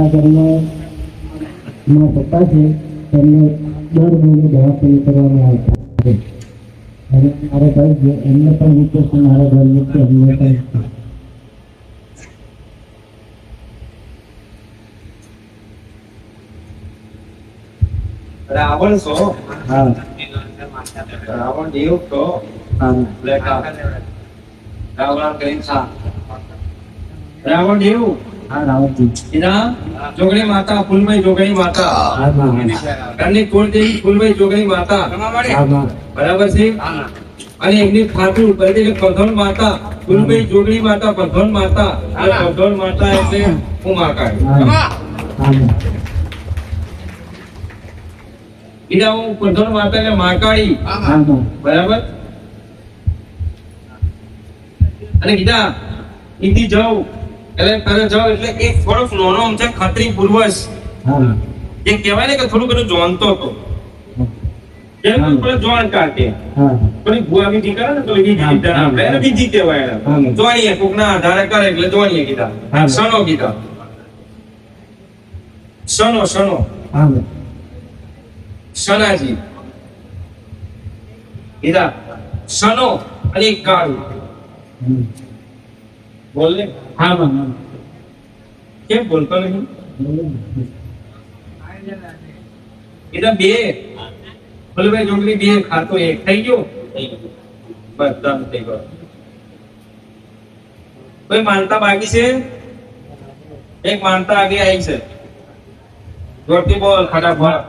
અમારા ઘરમાં મારા પપ્પા છે તેમને દર મહિને દવાખાને કરવામાં આવતા છે. અને મારા ભાઈ છે એમને પણ ડિપ્રેશન મારા ઘરનું છે એમને પણ છે. રાવણ છો? હા રાવણ દેવ છો? હા રાવણ કઈ થા રાવણ દેવ હા રાવણજી એના જોગણી માતા ફૂલમય જોગણી માતા હા માં ઘરની કુળદેવી ફૂલમય જોગણી માતા હા માં બરાબર છે. અને એમની ઠાકુર એટલે પ્રધાન માતા ફૂલમય જોગણી માતા પ્રધાન માતા અને પ્રધાન માતા એટલે ઉમાકાળી. હા માં એના હું પ્રધાન માતા એટલે મહાકાળી હા માં બરાબર. અને કીધા ઈથી જાઉં એટલે તને જાઉં એટલે એક થોડોક નાનો આમ છે ખત્રી પૂર્વજ હા એ કહેવાય ને કે થોડું બધું જાણતો હતો એમ થોડું જોણ કાઢે હા થોડી ભૂવા બીજી કરે ને તો એ બીજી રીતે આપણે એને બીજી કહેવાય એને. જોણીએ કોકના આધારે કરે એટલે જોણીએ કીધા. સનો કીધા સનો હા માં સનાજી કીધા સનો અને એક કાળું બોલ ને. હા માં કેમ બોલતો નહીં? કીધા બે બોલભાઈ જોગણી બે ખાતો એક થઈ ગયો બધા થઈ ગયો. કોઈ માનતા બાકી છે? એક માનતા આગે આવી છે જોરથી બોલ ફટાફટ.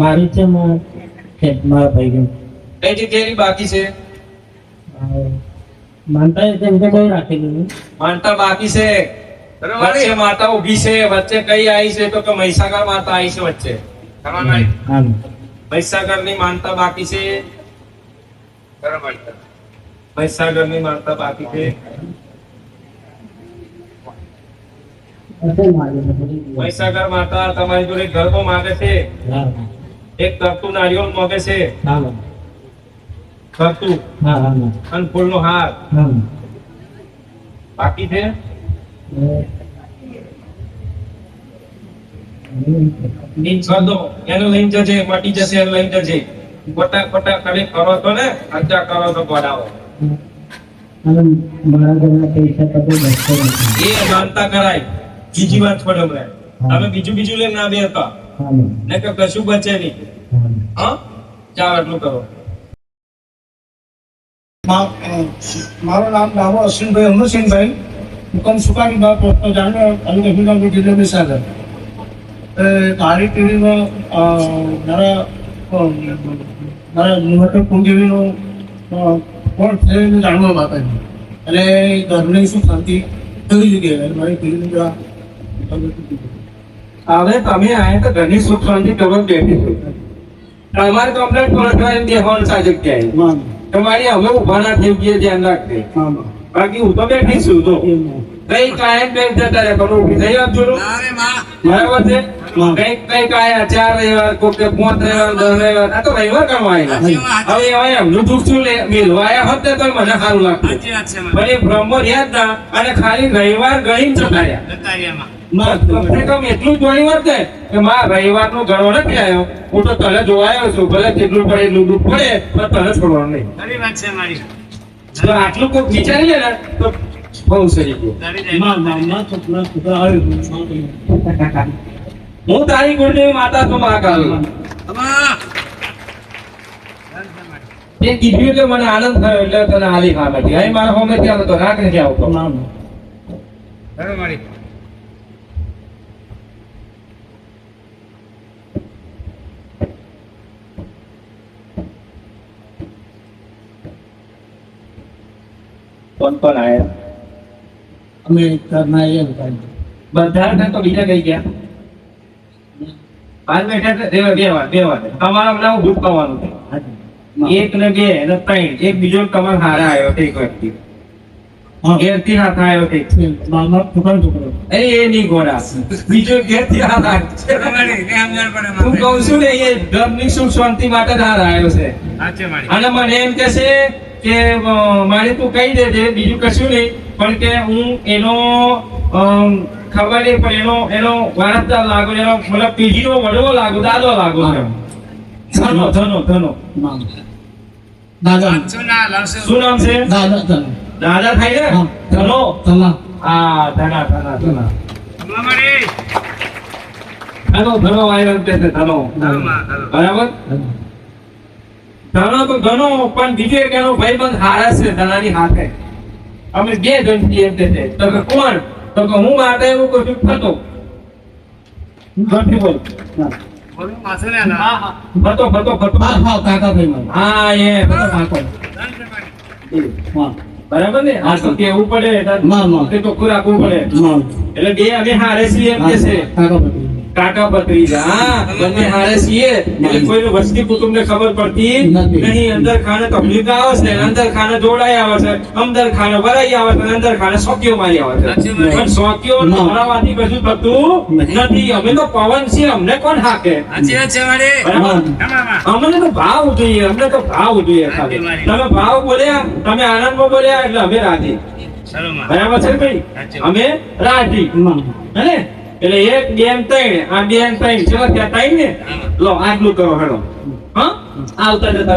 મારી છે મારા ભાઈ કઈ જગ્યાની બાકી છે? માનતા તેમ તો બહુ રાખેલું માનતા બાકી છે. વચ્ચે માતા ઊભી છે. વચ્ચે કઈ આવી છે તો કે મહીસાગર માતા આવી છે વચ્ચે. હા મહીસાગર ની માનતા બાકી છે. મહીસાગર ની માનતા બાકી છે. મહીસાગર માતા તમારી જોડે ગર્ભ માંગે છે. એક તરતું નારિયેળ માંગે છે. તરતું અને ફૂલનો હાર બાકી છે. એને લઈને જજે મટી જશે. એને લઈને જજે. ખોટા ખોટા તમે કરો તો ને હત્યા કરો તો ગોડાવો. મારા ઘરના પૈસા તો બહુ બચતો નથી. એ માનતા કરાય. બીજી વાત છોડો હમણાં. તમે બીજું લઈને ના બે હતા ને કે કશું બચે નહીં. હા ચાલ એટલું કરો. મારું નામ ડામો અશ્વિનભાઈ અમરસિંહભાઈ, મુકામ સુકાની બાપ જાણો તાલુકા જિલ્લો મહીસાગર. મારી પેઢીમાં મારા મોટા કુંજવીનો કોણ થયેલું જાણવા બાપાને અને ઘરની શું શાંતિ થઈ ગઈ મારી પેઢીનું હવે તમે આયા તો ઘરની સુખ શાંતિ કરવા બેઠી છો. તમારે કમ્પ્લેટ કોણ બેહવાનું છે જગ્યાએ. તમારી હવે ઉભા ના થઈ ગયા ધ્યાન રાખજે. બાકી હું તો બેઠી છું તો કઈ કાયમ કઈ જતા રહે તમે ઉભી થઈ આપજો. બરાબર છે. કઈ કાયા 4 રવિવાર કોક 5 રવિવાર 10 રવિવાર આ તો રવિવાર કરવા આવેલા. હવે એમનું દુઃખ શું મેળવાયા હોત ને તો મને સારું લાગતું. પણ એ બ્રહ્મ રહ્યા જ ના અને ખાલી રવિવાર ગણીને જતા રહ્યા. એટલું જોઈ હોત ને કે રવિવાર નું ગણો નથી આવ્યો. હું તો તને જોવાયો છું. ભલે કેટલું પડે એટલું દુઃખ પડે પણ તને છોડવાનું નહીં. જો આટલું કોઈક વિચારીએ ને તો બહુ સરી ગયું. હું તારી કુળદેવી માતા તો મહાકાળી. એ કીધું એટલે મને આનંદ થયો એટલે તને હાલી ખા નથી. અહીં મારા હોમે ત્યાં તો રાખ નથી આવતો. કોણ કોણ આયા? અમે ઘરના બધા તો બીજા કઈ ગયા? પાંચ બેઠા બે વાર તમારા મને હું ભૂખ કરવાનું છે. 1 ને 2 ને 3 એક બીજો કમર હારા આવ્યો એક વ્યક્તિ. ઘેરથી હાથ આવ્યો છે. એ નહીં ગોળા બીજો ઘેરથી હાથ આવ્યો. હું કહું છું ને એ ધર્મની સુખ શાંતિ માટે જ હાથ આવ્યો છે. અને મને એમ કે છે કે મારે તું કહી દેજે બીજું કશું નહીં પણ કે હું એનો ખબર નહીં પણ એનો વારસદાર લાગુ, એનો મતલબ પેઢીનો વડવો લાગુ, દાદો લાગુ છે. ધનો દાદા શું નામ છે? દાદા દાદા થાય ને? હા. ધનો. તલા હા, ધના. ધનો વાયરલ છે ધનો. બરાબર? ધનો તો ધનો, પણ બીજો એક એનો ભાઈબંધ હારસ છે ધનાની હાથે. અમે બે જણ છીએ એમ કે છે. તો કે કોણ? તો કે હું માટે એવું કશું થતો. બોલ. ફતો. કાકા ભાઈ મારા હા, એ કાકો બરાબર ને? આ તો કેવું પડે, માં. એ તો રાખવું પડે. એટલે બે અમે હારે છીએ એમ કે છે. કાકા ભત્રીજા. હા, બંને હારે છીએ એટલે કોઈને વસ્તી કુટુંબને ખબર પડતી નથી. નહીં. અંદર ખાને તકલીફ આવે છે, અંદર ખાને જોડાઈ આવે છે, અંદર ખાને વરાઈ આવે છે, અંદર ખાને સોકીઓ મારી આવે છે. પણ સોકીઓ હરાવાથી કશું થતું નથી. અમે તો પવન છીએ, અમને કોણ હાકે? બરાબર? અમને તો ભાવ જોઈએ, અમને તો ભાવ જોઈએ ખાલી. તમે ભાવ બોલ્યા, તમે આનંદમાં બોલ્યા એટલે અમે રાજી. બરાબર છે ભાઈ? અમે રાજી. હે? એટલે 1 2 3 આ 2 3 ચલો ત્યાં 3 ને લો આટલું કરો હેડો. હા, આવતા જતા